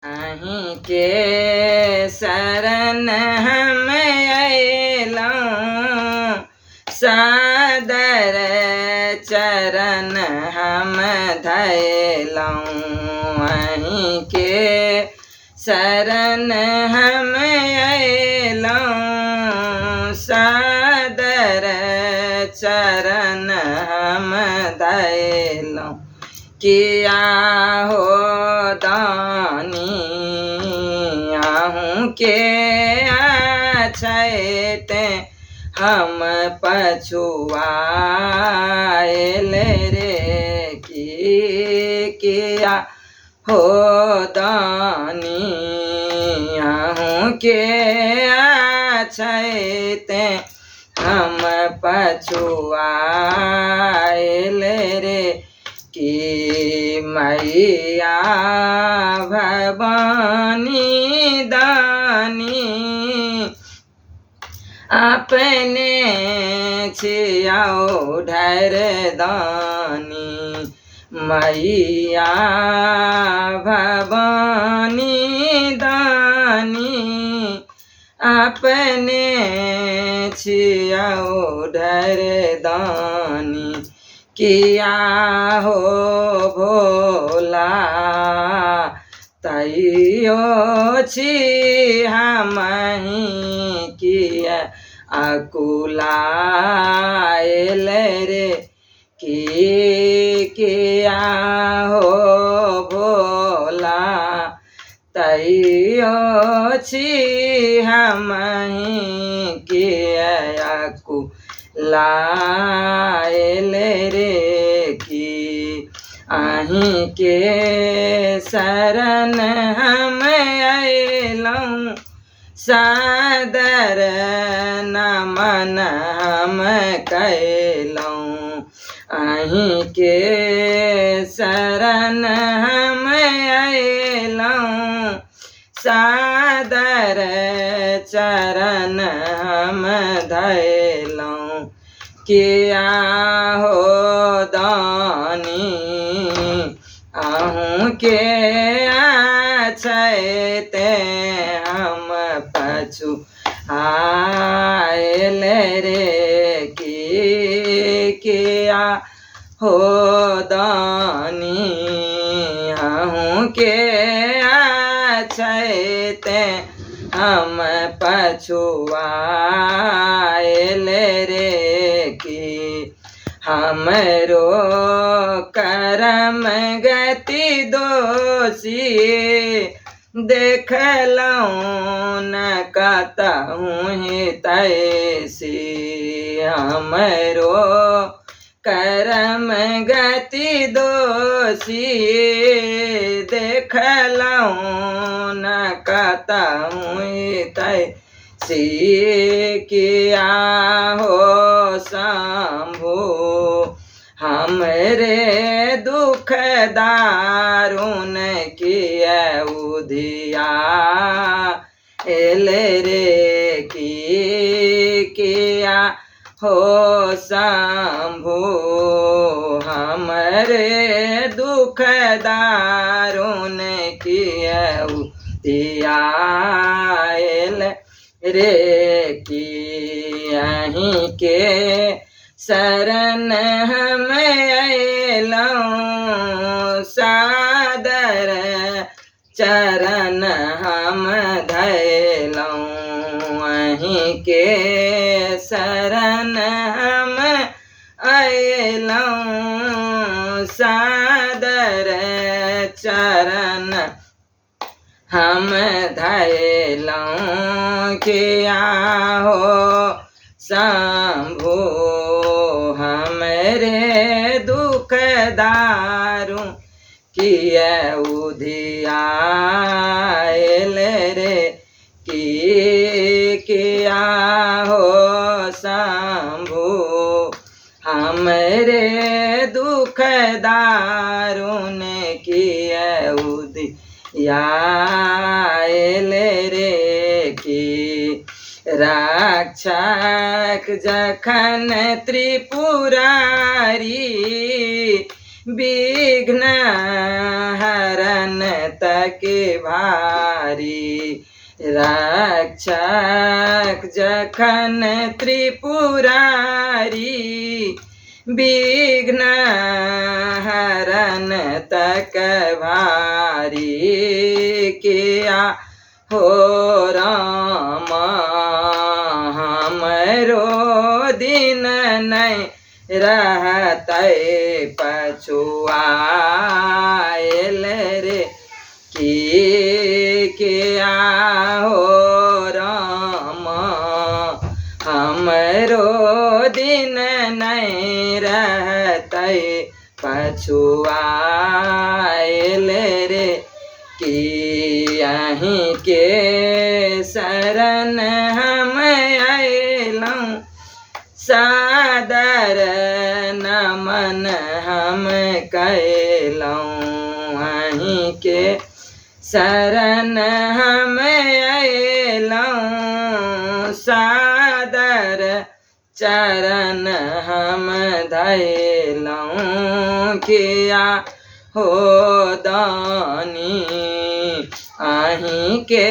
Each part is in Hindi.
अहीं के शरण हम अयलौं, सादर चरण हम धयलौं। अहीं के शरण हम अयलौं, सादर चरण हम धयलौं। किया हो दानी आहूँ के अछैते हम पछुआएल रे। किया हो दानी आहूँ के अछैते हम पछुआएल रे। कि मैया भवानी दानी अपने छियाओ ढर दानी। मैया भवानी दानी अपने छियाओ ढर दानी। किया हो भोला तैयो छी हमहीं किया अकुलाएल रे। किया हो भोला तैयो छी हमहीं किया अकुलाएल रे। कि अहीं के शरण हम अयलौं, सादर नमन हम कैलौं। अहीं के शरण हम अयलौं, सादर चरण हम धयलौं। किया हो दानी आहूँ के अछैते हम पछुआएल रे। किया हो दानी आहूँ के अछैते हम पछुआएल रे। कि हमरो करम गति दोषी देखलौं न कतहूँ तैसी। हमरो करम गति दोषी देखलौं न कतहूँ तैसी। किया हो शंभु हमरे दुख दारुण किया उधियाएल रे। किया हो शंभु हमरे दुख दारुण किया उधियाएल रे। कि अहीं के शरण हम अयलौं, सादर चरण हम धयलौं। अहीं के शरण हम अयलौं, सादर चरण हम धयलौं। किया हो शंभु हमरे दुख दारुण किया उधियाएल रे। किया हो शंभु हमरे दुख दारुण किया उधियाएल रे। कि रक्षक जखन त्रिपुरारी विघ्न हरन तक भारी रक्षक जखन त्रिपुरारी विघ्न हरन तक भारी किया हो राम हमरो दिन नहीं रहते पछुआएल रे किया हो राम हमरो दिन नहीं रहते पछुआएल रे कि यहीं के शरण हम अयलौं सादर नमन हम कैलौं वहीं के शरण हम अयलौं सादर चरण हम धैलौं किया हो दानी अहीं के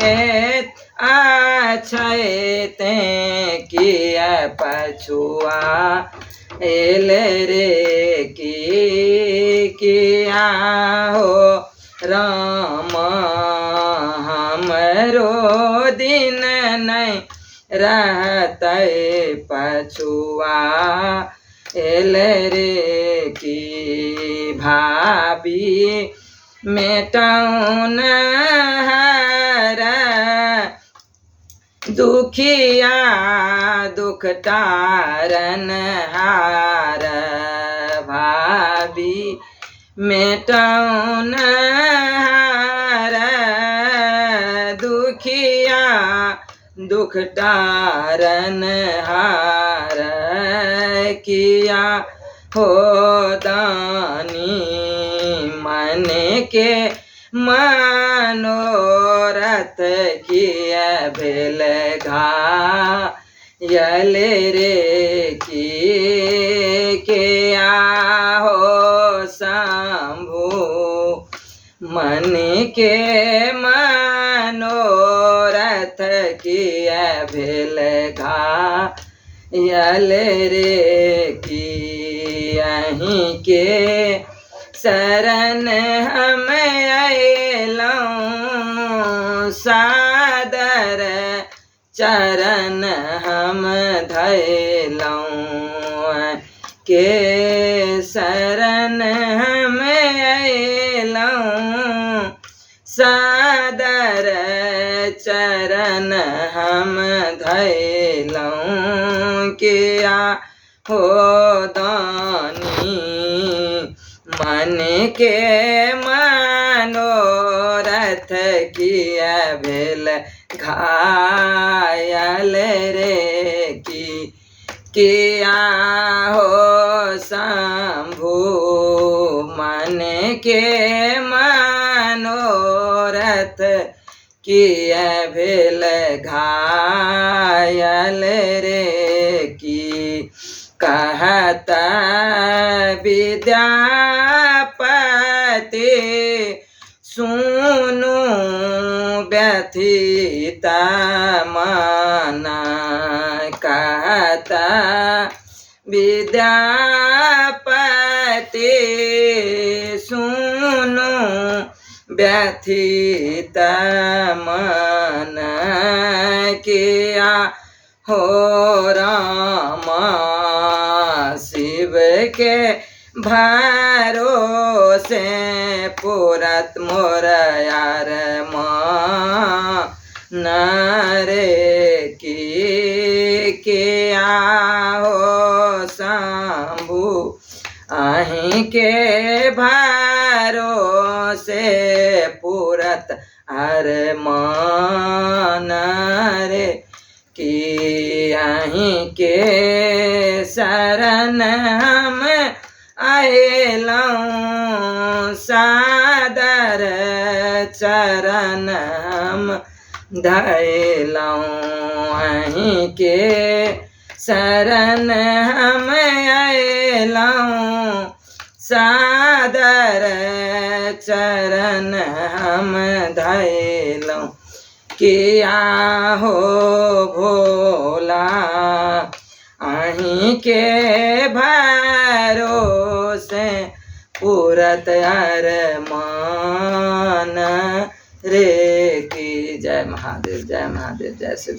ते किया पछुआ एल रे किया हो राम हमरो दिन नहीं रहते पछुआ एल रे की भाभी मेटौन हर दुखिया दुख तारन हार भाभी मेटौन हार दुखिया दुख तारन हार किया हो दानी मन के मनोरथ किया भेल घायल रे किया हो शंभु मन के मनोरथ किया भेल घायल रे कि यहीं के शरण हम अयलौं सादर चरण हम धैलौं के शरण हम अयलौं सादर चरण हम धैलौं किया हो दानी मन के मनोरथ किया भेल घायल रे किया हो शंभु मन के मनोरथ किया भेल घायल रे की कहता विद्यापति सुनु व्यथित मन कहता विद्यापति सुनु व्यथित मन किया हो राम शिव के भरोसे पूरत मोर यार मन रे किया हो शंभु अहीं के भरोसे पूरत अरमान रे कि अहीं के शरण हम अयलौं सादर चरण हम धैलौं अहीं के शरण हम अयलौं सादर चरण हम धैलौं किया हो भोला अहीं के भरोसे पूरत अरमान रे की जय महादेव जय महादेव जय शिव।